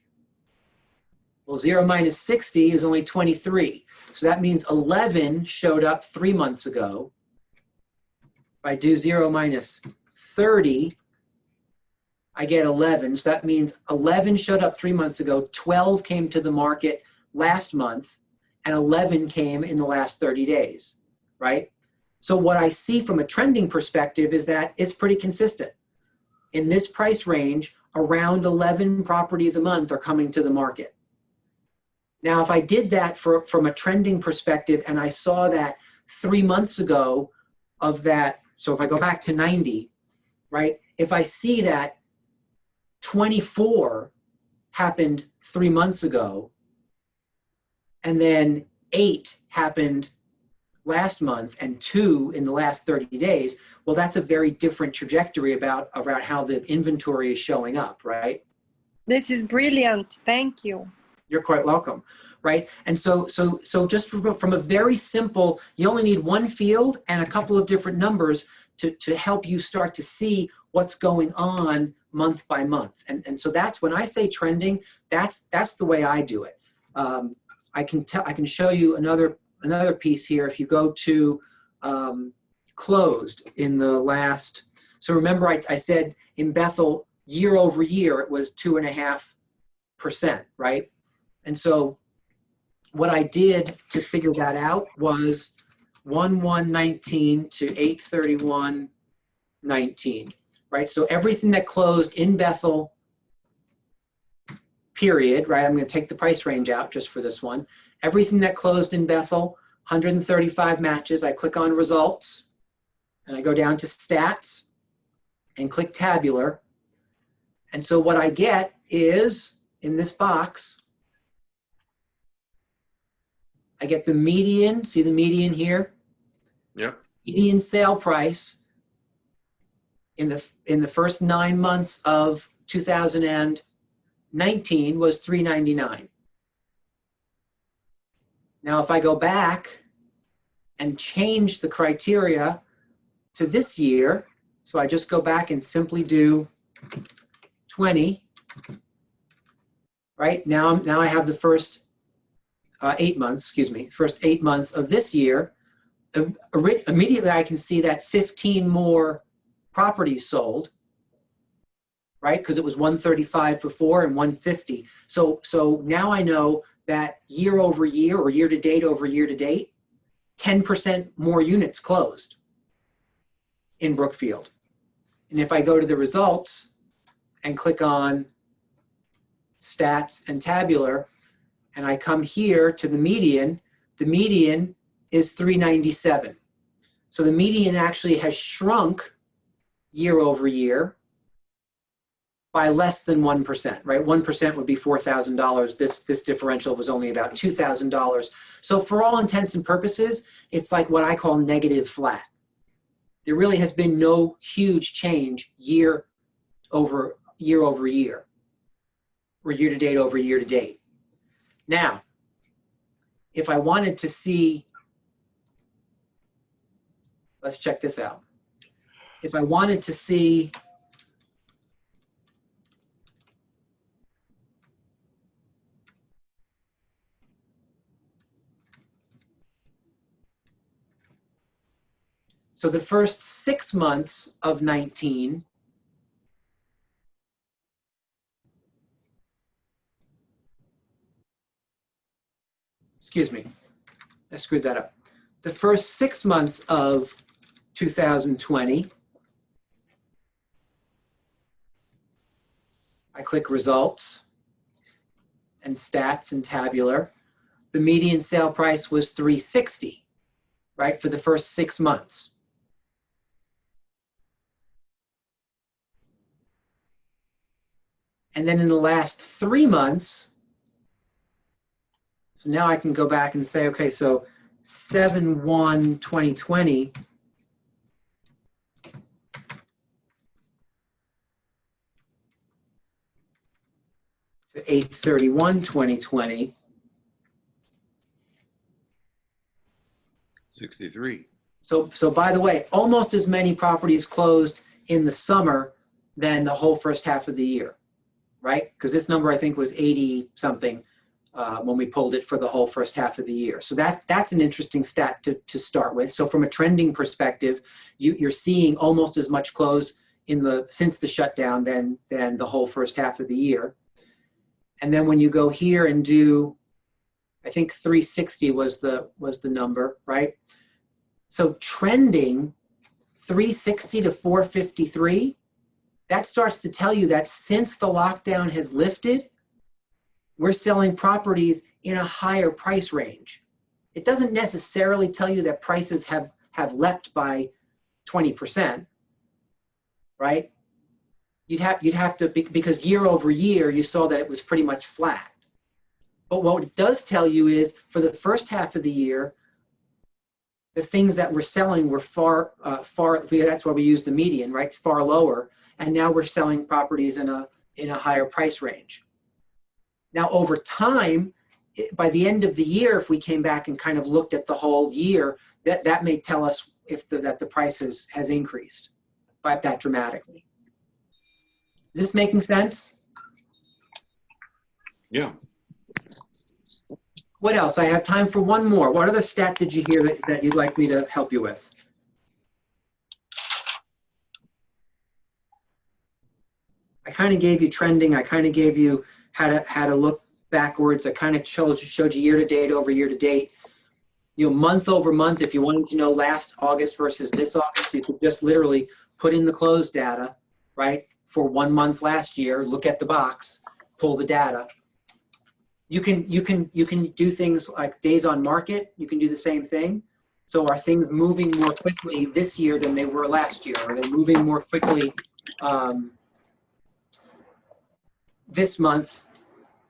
Well, 0 minus 60 is only 23. So that means 11 showed up 3 months ago. If I do 0 minus 30, I get 11. So that means 11 showed up 3 months ago, 12 came to the market last month, and 11 came in the last 30 days, right? So what I see from a trending perspective is that it's pretty consistent. In this price range, around 11 properties a month are coming to the market. Now, if I did that from a trending perspective and I saw that 3 months ago of that, so if I go back to 90, right? If I see that 24 happened 3 months ago, and then 8 happened last month and 2 in the last 30 days, well, that's a very different trajectory about how the inventory is showing up, right? This is brilliant. Thank you. You're quite welcome, right? And so just from a very simple, you only need 1 field and a couple of different numbers to help you start to see what's going on month by month. And so that's when I say trending, that's the way I do it. I can show you another piece here. If you go to closed in the last, so remember I said in Bethel year over year it was 2.5%, right? And so what I did to figure that out was 1/1/19 to 8/31/19, right? So everything that closed in Bethel, period, right? I'm going to take the price range out just for this one. Everything that closed in Bethel, 135 matches. I click on results and I go down to stats and click tabular. And so what I get is in this box, I get the median, see the median here? Yep. Median sale price in the first 9 months of 2019 was $399. Now, if I go back and change the criteria to this year, so I just go back and simply do 20, right? Now I have the first 8 months, first 8 months of this year. Immediately I can see that 15 more properties sold. right? Because it was 135 before and 150. So now I know that year over year or year to date over year to date, 10% more units closed in Brookfield. And if I go to the results and click on stats and tabular, and I come here to the median is 397. So the median actually has shrunk year over year by less than 1%, right? 1% would be $4,000. This differential was only about $2,000. So for all intents and purposes, it's like what I call negative flat. There really has been no huge change year over year, or year to date over year to date. Now, if I wanted to see, let's check this out. If I wanted to see so the first 6 months of 19, excuse me, I screwed that up. The first 6 months of 2020, I click results and stats and tabular. The median sale price was 360, right, for the first 6 months. And then in the last 3 months, so now I can go back and say, okay, so 7/1/2020 to 8/31/2020, 63. So by the way, almost as many properties closed in the summer than the whole first half of the year, right? Because this number I think was 80 something when we pulled it for the whole first half of the year. So that's an interesting stat to start with. So from a trending perspective, you're seeing almost as much close since the shutdown than the whole first half of the year. And then when you go here and do, I think 360 was the number, right? So trending 360 to 453, that starts to tell you that since the lockdown has lifted, we're selling properties in a higher price range. It doesn't necessarily tell you that prices have leapt by 20%, right? You'd have to, because year over year, you saw that it was pretty much flat. But what it does tell you is for the first half of the year, the things that we're selling were far, that's why we use the median, right? Far lower. And now we're selling properties in a higher price range. Now, over time, by the end of the year, if we came back and kind of looked at the whole year, that may tell us that the price has increased by that dramatically. Is this making sense? Yeah. What else? I have time for one more. What other stat did you hear that you'd like me to help you with? I kind of gave you trending. I kind of gave you how to look backwards. I kind of showed you year to date over year to date. You know, month over month, if you wanted to know last August versus this August, you could just literally put in the closed data, right? For 1 month last year, look at the box, pull the data. You can do things like days on market. You can do the same thing. So are things moving more quickly this year than they were last year? Are they moving more quickly this month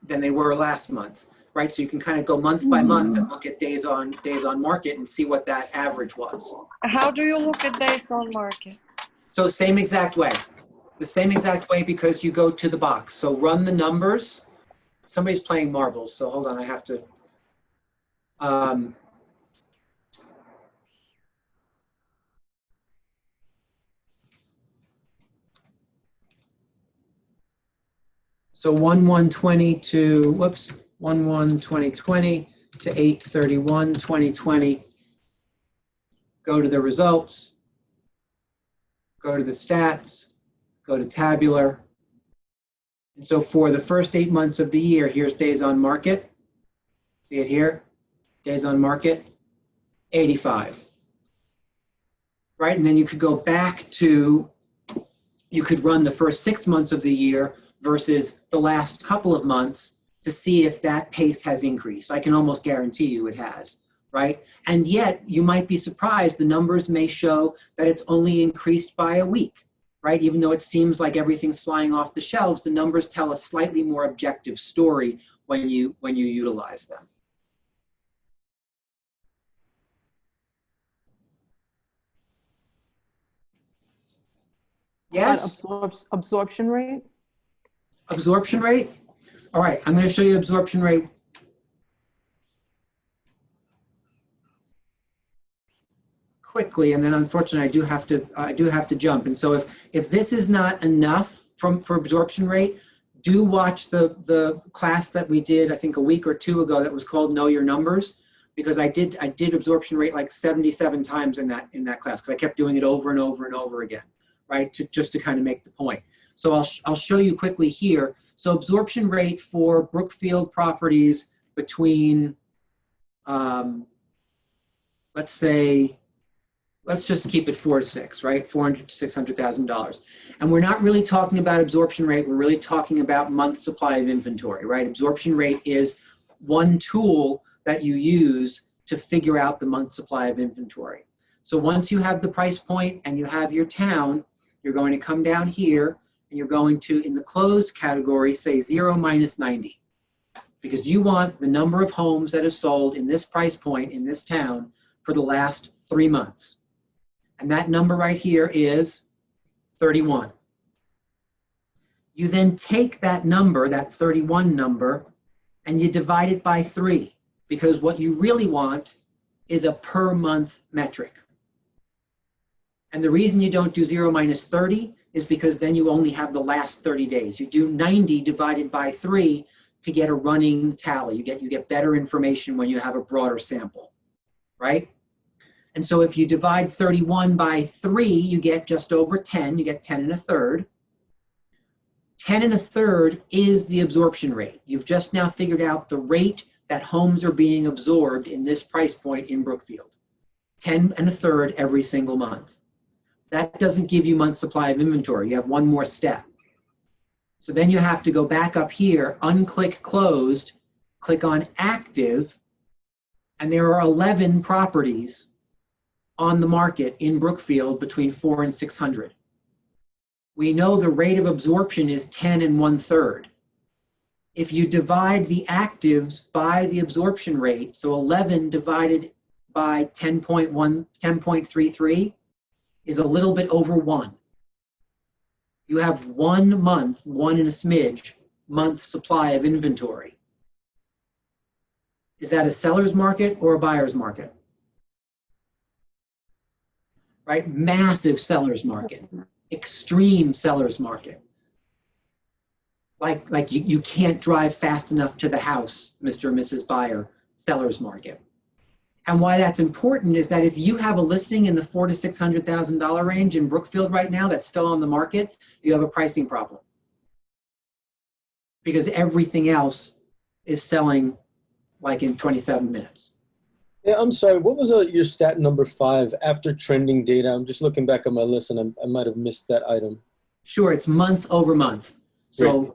than they were last month, right? So you can kind of go month by month and look at days on market and see what that average was. How do you look at days on market? So same exact way. The same exact way, because you go to the box. So run the numbers. Somebody's playing marbles, so hold on, I have to. So 1/1/20 to, whoops, 1/1/2020 to 8/31/2020. Go to the results, go to the stats, go to tabular, And so for the first 8 months of the year, here's days on market. See it here? Days on market, 85. Right? And then you could go back to, you could run the first 6 months of the year versus the last couple of months to see if that pace has increased. I can almost guarantee you it has, right? And yet you might be surprised, the numbers may show that it's only increased by a week, right? Even though it seems like everything's flying off the shelves, the numbers tell a slightly more objective story when you utilize them. Yes? Absorption rate? Absorption rate? All right, I'm going to show you absorption rate. Quickly, and then unfortunately I do have to jump. And so if this is not enough for absorption rate, do watch the class that we did, I think a week or two ago, that was called Know Your Numbers, because I did absorption rate like 77 times in that class, because I kept doing it over and over and over again, right? Just to kind of make the point. So I'll show you quickly here. So absorption rate for Brookfield properties between, let's just keep it 4 to 6, right? $400,000 to $600,000. And we're not really talking about absorption rate. We're really talking about month supply of inventory, right? Absorption rate is one tool that you use to figure out the month supply of inventory. So once you have the price point and you have your town, you're going to come down here and you're going to, in the closed category, say 0 minus 90. Because you want the number of homes that have sold in this price point in this town for the last 3 months. And that number right here is 31. You then take that number, that 31 number, and you divide it by 3, because what you really want is a per month metric. And the reason you don't do 0 minus 30 is because then you only have the last 30 days. You do 90 divided by 3 to get a running tally. You get better information when you have a broader sample, right? And so if you divide 31 by 3, you get just over 10. You get 10 and a third. 10 and a third is the absorption rate. You've just now figured out the rate that homes are being absorbed in this price point in Brookfield. 10 and a third every single month. That doesn't give you month supply of inventory. You have one more step. So then you have to go back up here, unclick closed, click on active, and there are 11 properties on the market in Brookfield between 4 and 600. We know the rate of absorption is 10 and 1/3. If you divide the actives by the absorption rate, so 11 divided by 10.33 is a little bit over 1. You have 1 month, 1 and a smidge, month supply of inventory. Is that a seller's market or a buyer's market? Right? Massive seller's market, extreme seller's market. Like you can't drive fast enough to the house, Mr. and Mrs. Buyer, seller's market. And why that's important is that if you have a listing in the $400,000 to $600,000 range in Brookfield right now that's still on the market, you have a pricing problem. Because everything else is selling like in 27 minutes. Yeah, I'm sorry. What was your stat number 5 after trending data? I'm just looking back at my list and I might have missed that item. Sure, it's month over month. So Great.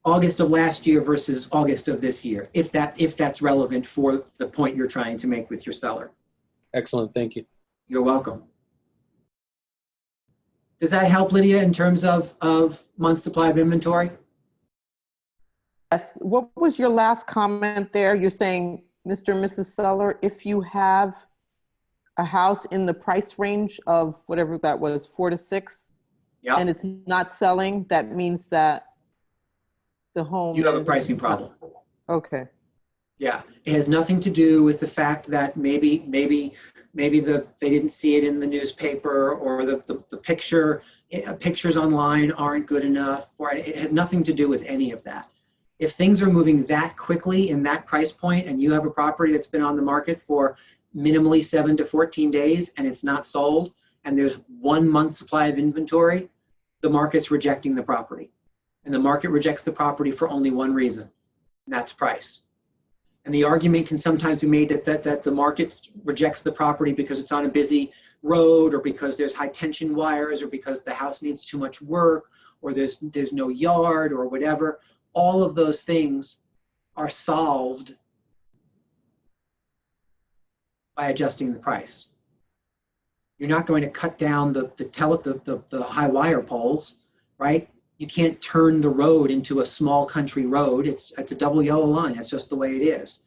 August of last year versus August of this year, if that's relevant for the point you're trying to make with your seller. Excellent. Thank you. You're welcome. Does that help, Lydia, in terms of month supply of inventory? Yes. What was your last comment there? You're saying, Mr. and Mrs. Seller, if you have a house in the price range of whatever that was, 4 to 6, Yeah. and it's not selling, that means that the home You have a is- pricing problem. Okay. Yeah, it has nothing to do with the fact that maybe they didn't see it in the newspaper, or the pictures online aren't good enough, or it has nothing to do with any of that. If things are moving that quickly in that price point and you have a property that's been on the market for minimally 7 to 14 days and it's not sold and there's 1 month supply of inventory, the market's rejecting the property. And the market rejects the property for only one reason, and that's price. And the argument can sometimes be made that the market rejects the property because it's on a busy road, or because there's high tension wires, or because the house needs too much work, or there's no yard, or whatever. All of those things are solved by adjusting the price. You're not going to cut down the high wire poles, right? You can't turn the road into a small country road. It's a double yellow line. That's just the way it is.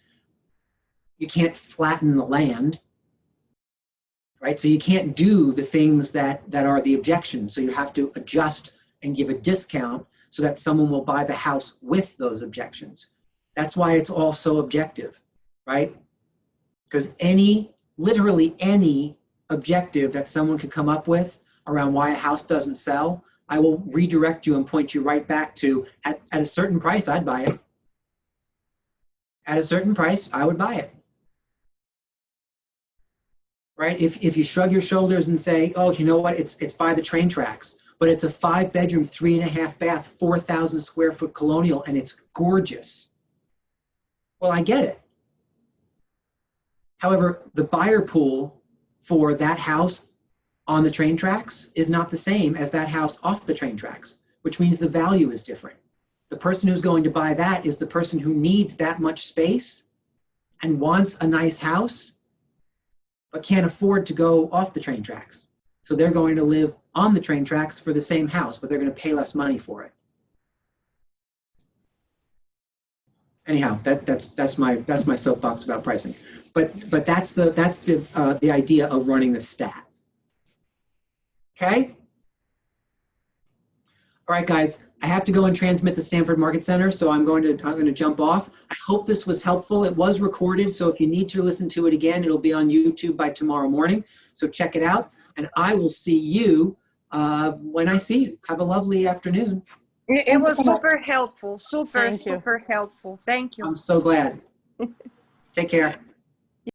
You can't flatten the land, right? So you can't do the things that are the objections. So you have to adjust and give a discount so that someone will buy the house with those objections. That's why it's all so objective, right? Because literally any objective that someone could come up with around why a house doesn't sell, I will redirect you and point you right back to, at a certain price, I'd buy it. At a certain price, I would buy it. Right? If you shrug your shoulders and say, oh, you know what, it's by the train tracks, but it's a 5-bedroom, 3.5 bath, 4,000 square foot colonial, and it's gorgeous. Well, I get it. However, the buyer pool for that house on the train tracks is not the same as that house off the train tracks, which means the value is different. The person who's going to buy that is the person who needs that much space and wants a nice house, but can't afford to go off the train tracks. So they're going to live on the train tracks for the same house, but they're going to pay less money for it. Anyhow, that's my soapbox about pricing. But that's the idea of running the stat. Okay? All right, guys, I have to go and transmit the Stanford Market Center, so I'm going to jump off. I hope this was helpful. It was recorded, so if you need to listen to it again, it'll be on YouTube by tomorrow morning. So check it out, and I will see you when I see you. Have a lovely afternoon. It was super helpful, super helpful. Thank you. I'm so glad. Take care.